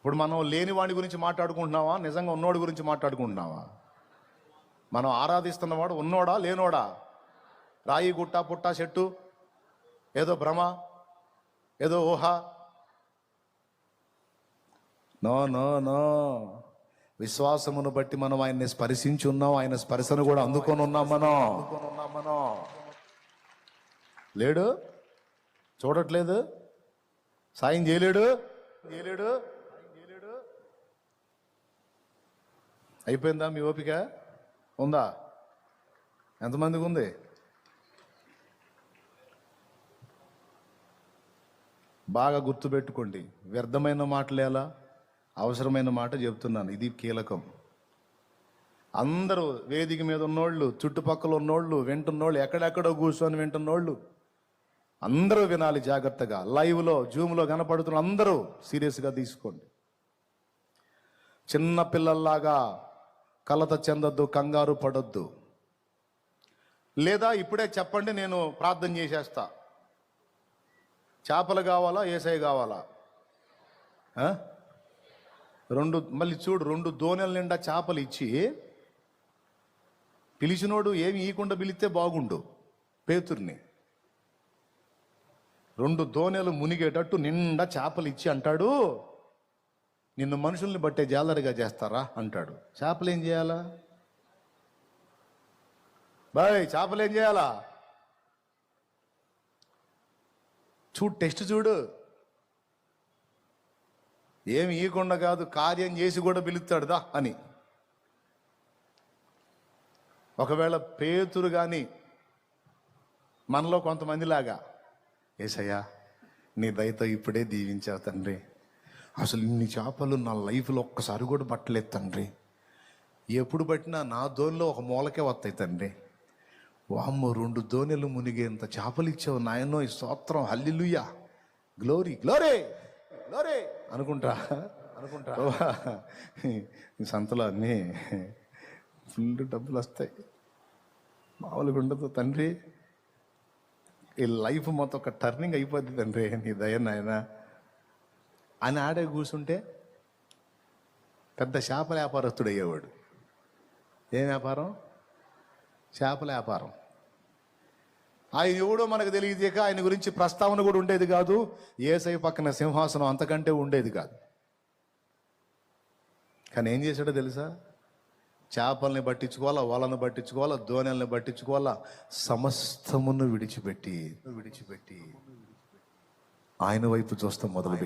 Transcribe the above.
ఇప్పుడు మనం లేని వాడి గురించి మాట్లాడుకుంటున్నావా, నిజంగా ఉన్నోడి గురించి మాట్లాడుకుంటున్నావా? మనం ఆరాధిస్తున్నవాడు ఉన్నోడా లేనోడా? రాయి గుట్ట పుట్ట చెట్టు, ఏదో భ్రమ, ఏదో ఊహ? No no no. విశ్వాసమును బట్టి మనం ఆయన్ని స్పర్శించి ఉన్నాం, ఆయన స్పర్శను కూడా అందుకొని ఉన్నాం మనం. లేడు, చూడట్లేదు, సాయం చేయలేడు. అయిపోయిందా మీ ఓపిక? ఉందా? ఎంతమందికి ఉంది? బాగా గుర్తుపెట్టుకోండి, వ్యర్థమైన మాటలేలా, అవసరమైన మాట చెప్తున్నాను, ఇది కీలకం. అందరూ వేదిక మీద ఉన్నోళ్ళు, చుట్టుపక్కల ఉన్నోళ్ళు, వింటున్నోళ్ళు, ఎక్కడెక్కడో కూర్చొని వింటున్నోళ్ళు అందరూ వినాలి జాగ్రత్తగా. లైవ్లో జూమ్లో కనపడుతున్న అందరూ సీరియస్గా తీసుకోండి. చిన్న పిల్లల్లాగా కలత చెందొద్దు, కంగారు పడొద్దు. లేదా ఇప్పుడే చెప్పండి, నేను ప్రార్థన చేసేస్తా. చేపలు కావాలా, ఏసై కావాలా? మళ్ళీ చూడు, 2 దోణెల నిండా చేపలు ఇచ్చి పిలిచినోడు ఏమి ఇవ్వకుండా పిలిస్తే బాగుండు. పేతుర్ని 2 దోణెలు మునిగేటట్టు నిండా చేపలు ఇచ్చి అంటాడు, నిన్ను మనుషుల్ని బట్టే జాలరిగా చేస్తారా అంటాడు. చేపలు ఏం చేయాలా బాయ్? చేపలు ఏం చేయాలా? టెస్ట్ చూడు. ఏమి ఇవ్వకుండా కాదు, కార్యం చేసి కూడా పిలుస్తాడుదా అని. ఒకవేళ పేతురు కానీ మనలో కొంతమందిలాగా, యేసయ్యా నీ దయతో ఇప్పుడే దీవించావు తండ్రి, అసలు ఇన్ని చేపలు నా లైఫ్లో ఒక్కసారి కూడా పట్టలేదు తండ్రి, ఎప్పుడు పట్టినా నా దోనిలో ఒక మూలకే వస్తాయి తండ్రి, వామ్మో 2 దోణెలు మునిగేంత చేపలు ఇచ్చావు నాయనో, ఈ స్తోత్రం, హల్లెలూయా, గ్లోరీ గ్లోరీ గ్లోరీ అనుకుంటా. ఈ సంతలో అన్నీ ఫుల్ డబ్బులు వస్తాయి, మామూలుగా ఉండదు తండ్రి, ఈ లైఫ్ మొత్తం ఒక టర్నింగ్ అయిపోద్ది తండ్రి, నీ దయ నాయన అని ఆడే కూర్చుంటే పెద్ద చేపల వ్యాపారస్తుడు అయ్యేవాడు. ఏం వ్యాపారం? చేపల వ్యాపారం. ఆయన ఎవడో మనకు తెలియదేక ఆయన గురించి ప్రస్తావన కూడా ఉండేది కాదు. యేసై పక్కన సింహాసనం అంతకంటే ఉండేది కాదు. కానీ ఏం చేశాడో తెలుసా? చేపల్ని పట్టించుకోవాలా, వలను పట్టించుకోవాలా, దోణెల్ని పట్టించుకోవాలా, సమస్తమును విడిచిపెట్టి ఆయన వైపు చూస్తాం మొదలు